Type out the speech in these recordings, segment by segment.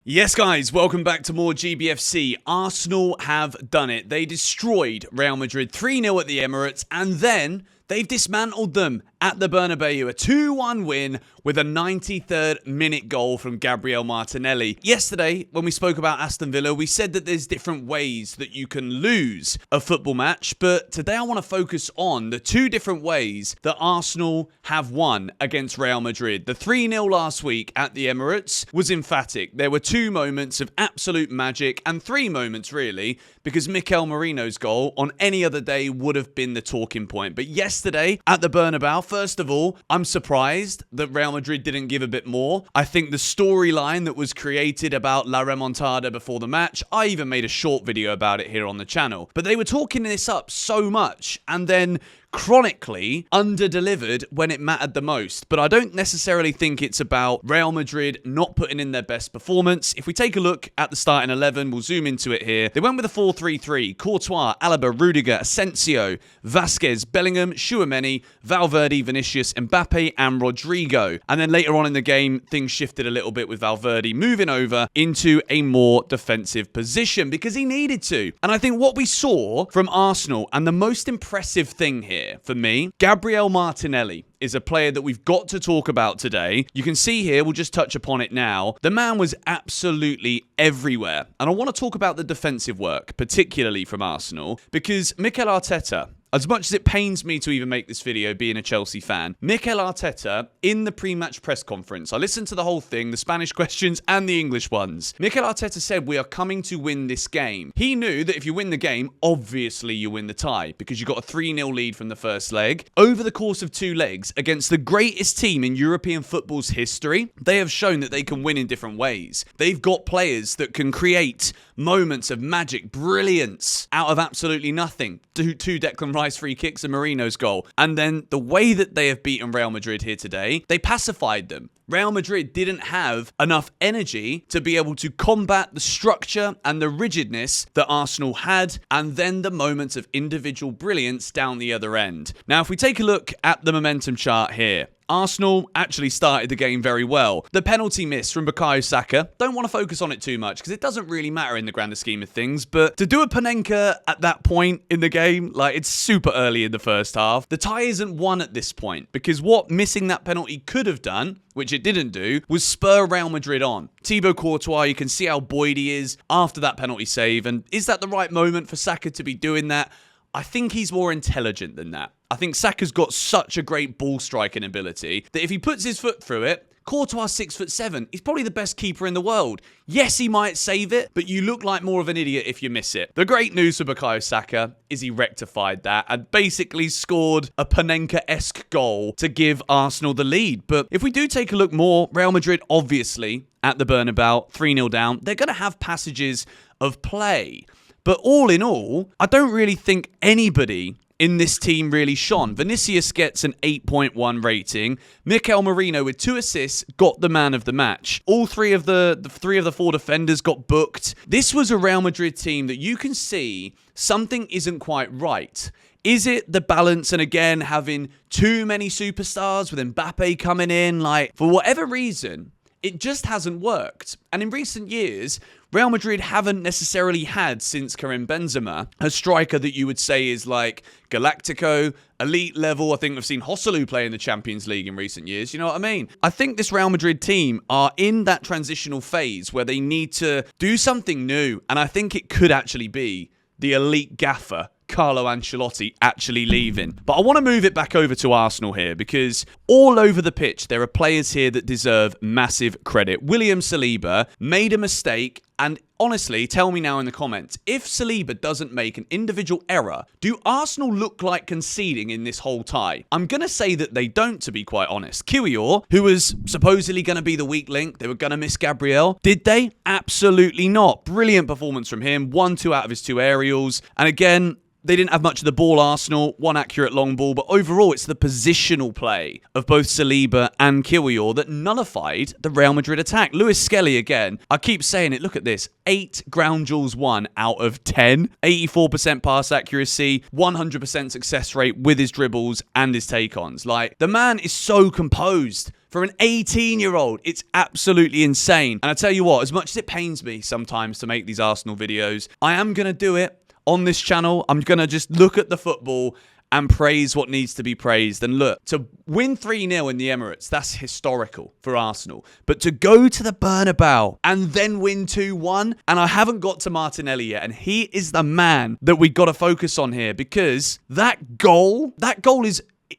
Yes, guys, welcome back to more GBFC. Arsenal have done it. They destroyed Real Madrid 3-0 at the Emirates, and then they've dismantled them at the Bernabeu. A 2-1 win with a 93rd minute goal from Gabriel Martinelli. Yesterday, when we spoke about Aston Villa, we said that there's different ways that you can lose a football match, but today I want to focus on the two different ways that Arsenal have won against Real Madrid. The 3-0 last week at the Emirates was emphatic. There were two moments of absolute magic, and three moments really, because Mikel Merino's goal on any other day would have been the talking point. But yesterday at the Bernabeu, first of all, I'm surprised that Real Madrid didn't give a bit more. I think the storyline that was created about La Remontada before the match, I even made a short video about it here on the channel. But they were talking this up so much and then chronically under-delivered when it mattered the most. But I don't necessarily think it's about Real Madrid not putting in their best performance. If we take a look at the starting 11, we'll zoom into it here. They went with a 4-3-3. Courtois, Alaba, Rudiger, Asensio, Vasquez, Bellingham, Tchouaméni, Valverde, Vinicius, Mbappe, and Rodrigo. And then later on in the game, things shifted a little bit with Valverde moving over into a more defensive position because he needed to. And I think what we saw from Arsenal, and the most impressive thing here for me, Gabriel Martinelli is a player that we've got to talk about today. You can see here, we'll just touch upon it now. The man was absolutely everywhere. And I want to talk about the defensive work, particularly from Arsenal, because Mikel Arteta, as much as it pains me to even make this video being a Chelsea fan, Mikel Arteta, in the pre-match press conference, I listened to the whole thing, the Spanish questions and the English ones. Mikel Arteta said, we are coming to win this game. He knew that if you win the game, obviously you win the tie, because you got a 3-0 lead from the first leg. Over the course of two legs, against the greatest team in European football's history, they have shown that they can win in different ways. They've got players that can create moments of magic, brilliance, out of absolutely nothing. Two Declan Rice free kicks and Merino's goal. And then the way that they have beaten Real Madrid here today, they pacified them. Real Madrid didn't have enough energy to be able to combat the structure and the rigidness that Arsenal had, and then the moments of individual brilliance down the other end. Now, if we take a look at the momentum chart here, Arsenal actually started the game very well. The penalty miss from Bukayo Saka, don't want to focus on it too much because it doesn't really matter in the grander scheme of things, but to do a Panenka at that point in the game, like, it's super early in the first half. The tie isn't won at this point because what missing that penalty could have done, which it didn't do, was spur Real Madrid on. Thibaut Courtois, you can see how buoyed he is after that penalty save, and is that the right moment for Saka to be doing that? I think he's more intelligent than that. I think Saka's got such a great ball striking ability that if he puts his foot through it, Courtois 6'7", he's probably the best keeper in the world. Yes, he might save it, but you look like more of an idiot if you miss it. The great news for Bukayo Saka is he rectified that and basically scored a Panenka-esque goal to give Arsenal the lead. But if we do take a look more, Real Madrid obviously at the Bernabeu, 3-0 down, they're going to have passages of play. But all in all, I don't really think anybody in this team really shone. Vinicius gets an 8.1 rating. Mikel Merino with 2 assists got the man of the match. All three of the 4 defenders got booked. This was a Real Madrid team that you can see something isn't quite right. Is it the balance and again having too many superstars with Mbappe coming in? Like, for whatever reason, it just hasn't worked. And in recent years, Real Madrid haven't necessarily had, since Karim Benzema, a striker that you would say is like Galactico, elite level. I think we've seen Joselu play in the Champions League in recent years. You know what I mean? I think this Real Madrid team are in that transitional phase where they need to do something new. And I think it could actually be the elite gaffer, Carlo Ancelotti, actually leaving. But I want to move it back over to Arsenal here because all over the pitch, there are players here that deserve massive credit. William Saliba made a mistake, and honestly, tell me now in the comments, if Saliba doesn't make an individual error, do Arsenal look like conceding in this whole tie? I'm going to say that they don't, to be quite honest. Kiwior, who was supposedly going to be the weak link, they were going to miss Gabriel. Did they? Absolutely not. Brilliant performance from him. 1-2 out of his 2 aerials. And again, They didn't have much of the ball, Arsenal. One accurate long ball. But overall, it's the positional play of both Saliba and Kiwior that nullified the Real Madrid attack. Lewis Skelly, again, I keep saying it. Look at this. 8 ground duels won out of 10. 84% pass accuracy. 100% success rate with his dribbles and his take-ons. Like, the man is so composed. For an 18-year-old, it's absolutely insane. And I tell you what, as much as it pains me sometimes to make these Arsenal videos, I am going to do it on this channel. I'm going to just look at the football and praise what needs to be praised. And look, to win 3-0 in the Emirates, that's historical for Arsenal. But to go to the Bernabeu and then win 2-1, and I haven't got to Martinelli yet, and he is the man that we got to focus on here, because that goal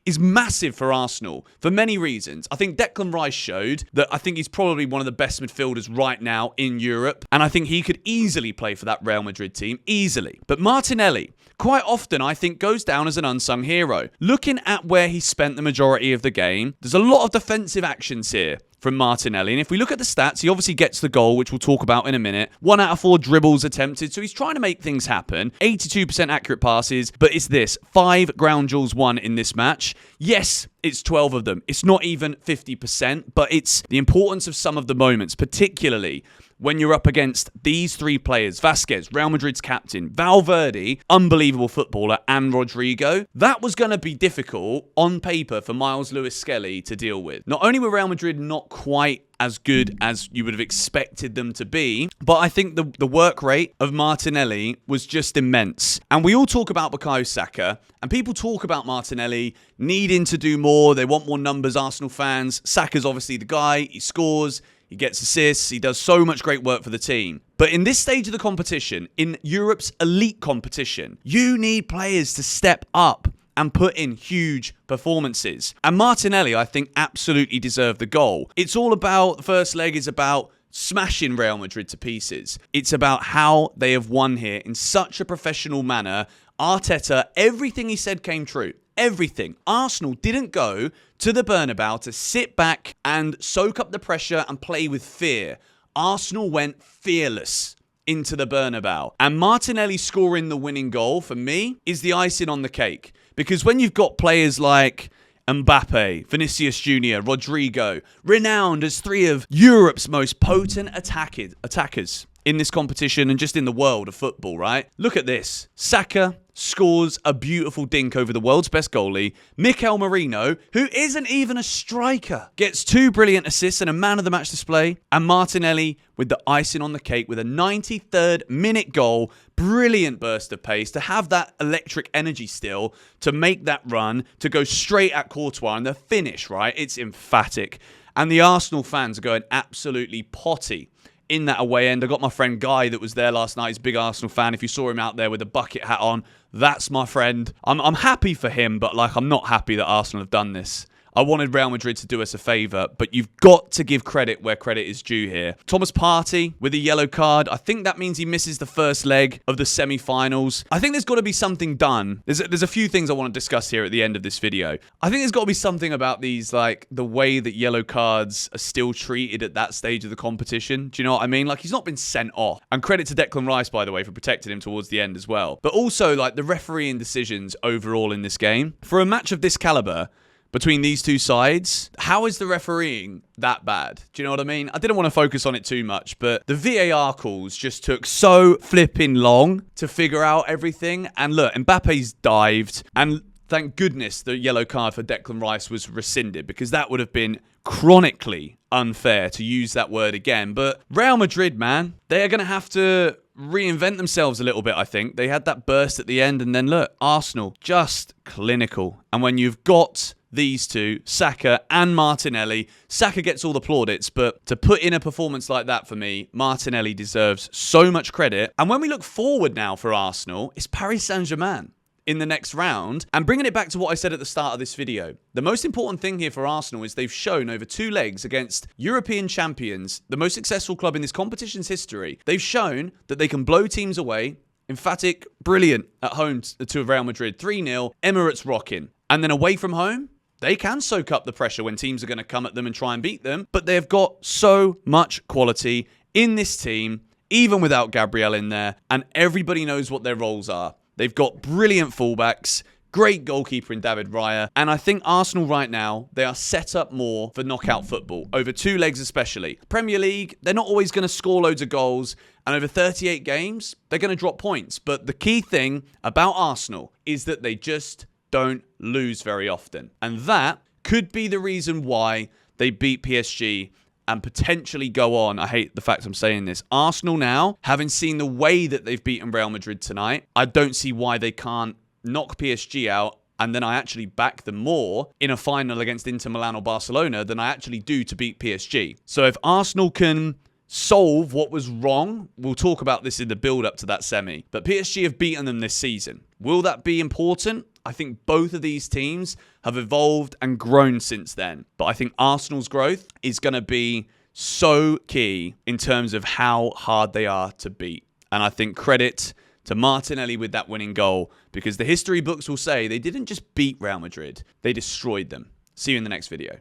is massive for Arsenal for many reasons. I think Declan Rice showed that I think he's probably one of the best midfielders right now in Europe, and I think he could easily play for that Real Madrid team, easily. But Martinelli, quite often, I think, goes down as an unsung hero. Looking at where he spent the majority of the game, there's a lot of defensive actions here from Martinelli. And if we look at the stats, he obviously gets the goal, which we'll talk about in a minute. 1 out of 4 dribbles attempted, so he's trying to make things happen. 82% accurate passes, but it's this. 5 ground duels won in this match. Yes, it's 12 of them. It's not even 50%, but it's the importance of some of the moments, particularly when you're up against these 3 players, Vasquez, Real Madrid's captain, Valverde, unbelievable footballer, and Rodrigo. That was going to be difficult on paper for Miles Lewis-Skelly to deal with. Not only were Real Madrid not quite as good as you would have expected them to be, but I think the work rate of Martinelli was just immense. And we all talk about Bukayo Saka, and people talk about Martinelli needing to do more. They want more numbers, Arsenal fans. Saka's obviously the guy. He scores. He gets assists. He does so much great work for the team. But in this stage of the competition, in Europe's elite competition, you need players to step up and put in huge performances. And Martinelli, I think, absolutely deserved the goal. It's all about, the first leg is about smashing Real Madrid to pieces. It's about how they have won here in such a professional manner. Arteta, everything he said came true. Everything. Arsenal didn't go to the Bernabeu to sit back and soak up the pressure and play with fear. Arsenal went fearless into the Bernabeu. And Martinelli scoring the winning goal, for me, is the icing on the cake. Because when you've got players like Mbappe, Vinicius Jr., Rodrigo, renowned as 3 of Europe's most potent attackers in this competition and just in the world of football, right? Look at this. Saka scores a beautiful dink over the world's best goalie. Mikel Merino, who isn't even a striker, gets 2 brilliant assists and a man of the match display. And Martinelli with the icing on the cake with a 93rd minute goal. Brilliant burst of pace to have that electric energy still, to make that run, to go straight at Courtois, and the finish, right? It's emphatic. And the Arsenal fans are going absolutely potty in that away end. I got my friend Guy that was there last night. He's a big Arsenal fan. If you saw him out there with a bucket hat on, that's my friend. I'm happy for him, but I'm not happy that Arsenal have done this. I wanted Real Madrid to do us a favour, but you've got to give credit where credit is due here. Thomas Partey with a yellow card. I think that means he misses the first leg of the semi-finals. I think there's got to be something done. There's a few things I want to discuss here at the end of this video. I think there's got to be something about these, the way that yellow cards are still treated at that stage of the competition. Do you know what I mean? He's not been sent off. And credit to Declan Rice, by the way, for protecting him towards the end as well. But also, the refereeing decisions overall in this game. For a match of this calibre, between these two sides, how is the refereeing that bad? Do you know what I mean? I didn't want to focus on it too much, but the VAR calls just took so flipping long to figure out everything. And look, Mbappe's dived, and thank goodness the yellow card for Declan Rice was rescinded, because that would have been chronically unfair, to use that word again. But Real Madrid, man, they are going to have to reinvent themselves a little bit, I think. They had that burst at the end, and then look, Arsenal, just clinical. And when you've got these two, Saka and Martinelli, Saka gets all the plaudits, but to put in a performance like that for me, Martinelli deserves so much credit. And when we look forward now for Arsenal, it's Paris Saint-Germain in the next round. And bringing it back to what I said at the start of this video, the most important thing here for Arsenal is they've shown over 2 legs against European champions, the most successful club in this competition's history. They've shown that they can blow teams away. Emphatic, brilliant at home to Real Madrid, 3-0, Emirates rocking. And then away from home, they can soak up the pressure when teams are going to come at them and try and beat them. But they've got so much quality in this team, even without Gabriel in there. And everybody knows what their roles are. They've got brilliant fullbacks, great goalkeeper in David Raya. And I think Arsenal right now, they are set up more for knockout football, over 2 legs especially. Premier League, they're not always going to score loads of goals. And over 38 games, they're going to drop points. But the key thing about Arsenal is that they just don't lose very often. And that could be the reason why they beat PSG and potentially go on. I hate the fact I'm saying this. Arsenal now, having seen the way that they've beaten Real Madrid tonight, I don't see why they can't knock PSG out, and then I actually back them more in a final against Inter Milan or Barcelona than I actually do to beat PSG. So if Arsenal can solve what was wrong, we'll talk about this in the build-up to that semi, but PSG have beaten them this season. Will that be important? I think both of these teams have evolved and grown since then, but I think Arsenal's growth is going to be so key in terms of how hard they are to beat. And I think credit to Martinelli with that winning goal, because the history books will say they didn't just beat Real Madrid, they destroyed them. See you in the next video.